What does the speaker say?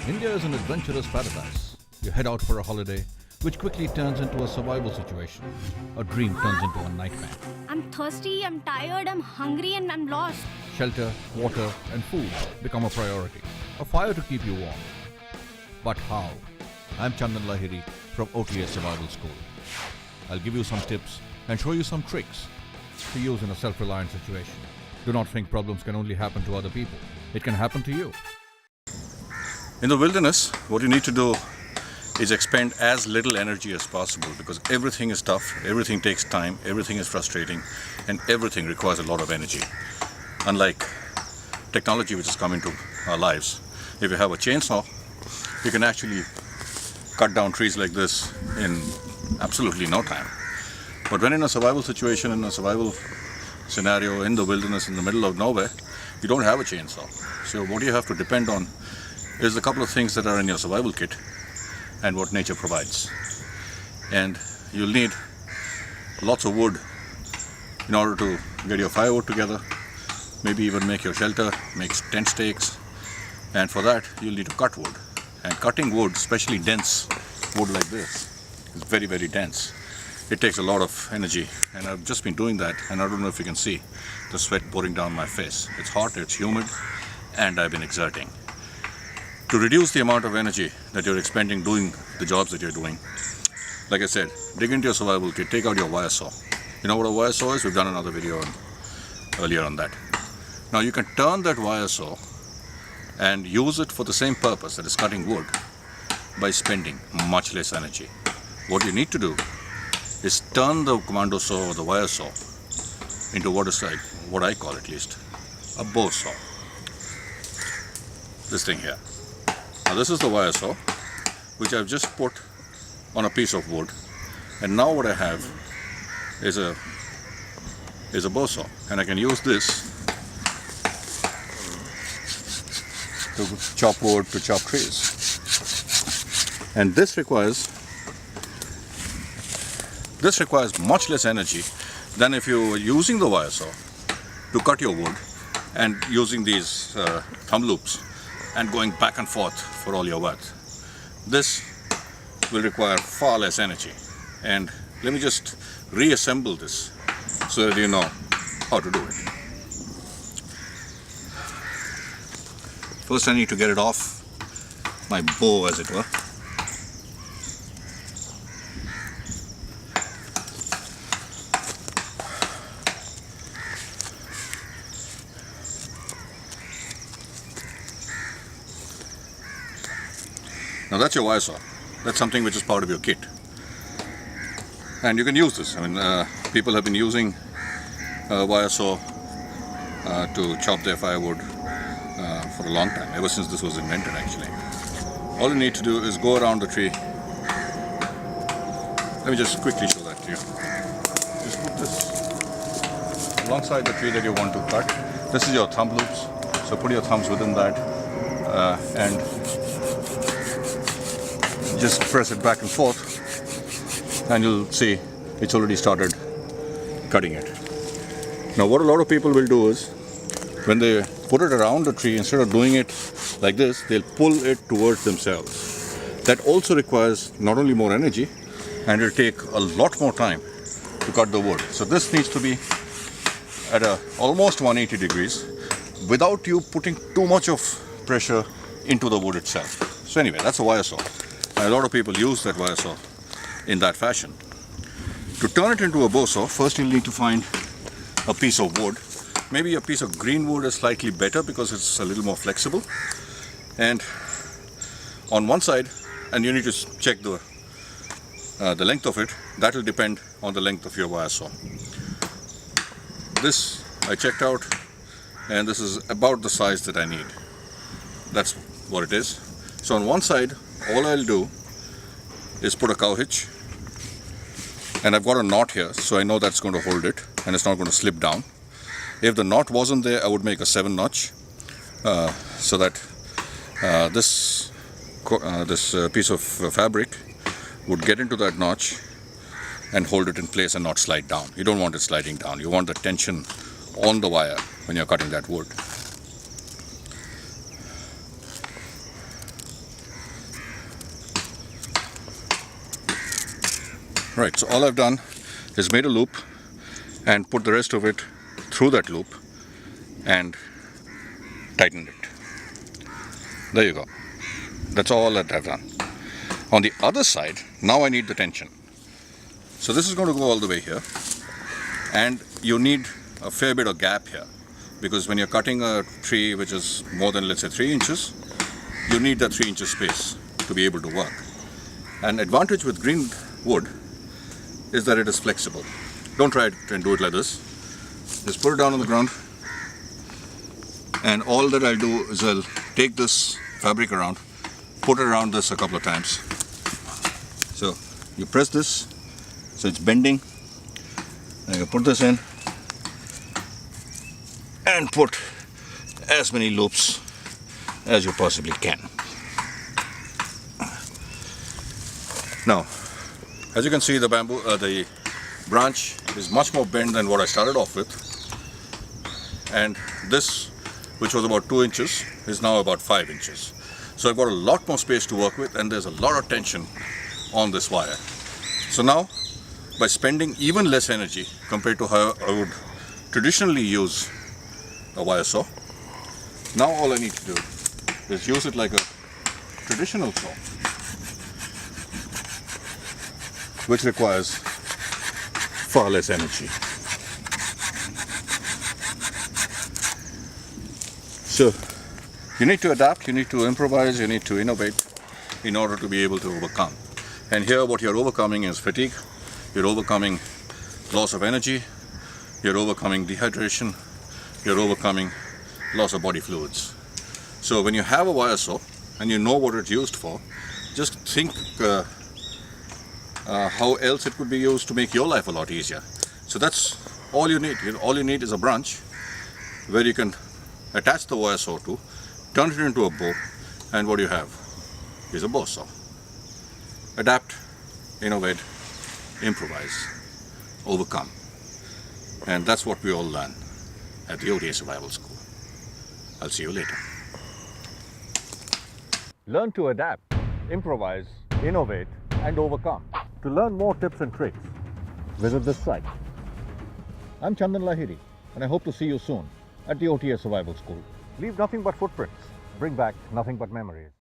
India is an adventurous paradise. You head out for a holiday, which quickly turns into a survival situation. A dream turns into a nightmare. I'm thirsty, I'm tired, I'm hungry, and I'm lost. Shelter, water, and food become a priority. A fire to keep you warm. But how? I'm Chandan Lahiri from OTS Survival School. I'll give you some tips and show you some tricks to use in a self-reliant situation. Do not think problems can only happen to other people. It can happen to you. In the wilderness, what you need to do is expend as little energy as possible, because everything is tough, everything takes time, everything is frustrating, and everything requires a lot of energy. Unlike technology which has come into our lives, if you have a chainsaw, you can actually cut down trees like this in absolutely no time. But when in a survival situation, in a survival scenario in the wilderness, in the middle of nowhere, you don't have a chainsaw. So what you have to depend on is a couple of things that are in your survival kit and what nature provides. And you'll need lots of wood in order to get your firewood together, maybe even make your shelter, make tent stakes. And for that, you'll need to cut wood. And cutting wood, especially dense wood like this, is very, very dense. It takes a lot of energy, and I've just been doing that, and I don't know if you can see the sweat pouring down my face. It's hot, it's humid, and I've been exerting. To reduce the amount of energy that you're expending doing the jobs that you're doing, like I said, dig into your survival kit, take out your wire saw. You know what a wire saw is? We've done another video earlier on that. Now you can turn that wire saw and use it for the same purpose, that is cutting wood, by spending much less energy. What you need to do is turn the commando saw or the wire saw into what I call at least, a bow saw. This thing here. Now this is the wire saw, which I've just put on a piece of wood, and now what I have is a bow saw, and I can use this to chop wood, to chop trees. And this requires much less energy than if you were using the wire saw to cut your wood and using these thumb loops and going back and forth for all your work. This will require far less energy. And let me just reassemble this so that you know how to do it. First I need to get it off my bow, as it were. Now that's your wire saw. That's something which is part of your kit. And you can use this. I mean, people have been using wire saw to chop their firewood for a long time, ever since this was invented actually. All you need to do is go around the tree. Let me just quickly show that to you. Just put this alongside the tree that you want to cut. This is your thumb loops, so put your thumbs within that and just press it back and forth, and you'll see it's already started cutting it. Now what a lot of people will do is, when they put it around the tree, instead of doing it like this, they'll pull it towards themselves. That also requires not only more energy, and it'll take a lot more time to cut the wood. So this needs to be at almost 180 degrees without you putting too much of pressure into the wood itself. So anyway, that's a wire saw. And a lot of people use that wire saw in that fashion. To turn it into a bow saw, first you'll need to find a piece of wood. Maybe a piece of green wood is slightly better because it's a little more flexible. And on one side, and you need to check the length of it. That will depend on the length of your wire saw. This I checked out, and this is about the size that I need. That's what it is. So on one side, all I'll do is put a cow hitch, and I've got a knot here, so I know that's going to hold it and it's not going to slip down. If the knot wasn't there, I would make a 7 notch so that this piece of fabric would get into that notch and hold it in place and not slide down. You don't want it sliding down. You want the tension on the wire when you're cutting that wood. Right, so all I've done is made a loop and put the rest of it through that loop and tightened it. There you go. That's all that I've done. On the other side, now I need the tension. So this is going to go all the way here, and you need a fair bit of gap here, because when you're cutting a tree which is more than, let's say, 3 inches, you need that 3 inches space to be able to work. An advantage with green wood is that it is flexible. Don't try it and do it like this. Just put it down on the ground, and all that I'll do is I'll take this fabric around, put it around this a couple of times. So you press this, so it's bending, and you put this in and put as many loops as you possibly can. Now, as you can see, the branch is much more bent than what I started off with, and this, which was about 2 inches, is now about 5 inches. So I've got a lot more space to work with, and there's a lot of tension on this wire. So now, by spending even less energy compared to how I would traditionally use a wire saw, now all I need to do is use it like a traditional saw, which requires far less energy. So you need to adapt, you need to improvise, you need to innovate in order to be able to overcome. And here what you're overcoming is fatigue, you're overcoming loss of energy, you're overcoming dehydration, you're overcoming loss of body fluids. So when you have a wire saw and you know what it's used for, just think how else it could be used to make your life a lot easier. So that's all you need. All you need is a branch where you can attach the wire saw to, turn it into a bow, and what you have is a bow saw. Adapt, innovate, improvise, overcome. And that's what we all learn at the OTA Survival School. I'll see you later. Learn to adapt, improvise, innovate, and overcome. To learn more tips and tricks, visit this site. I'm Chandan Lahiri, and I hope to see you soon at the OTA Survival School. Leave nothing but footprints. Bring back nothing but memories.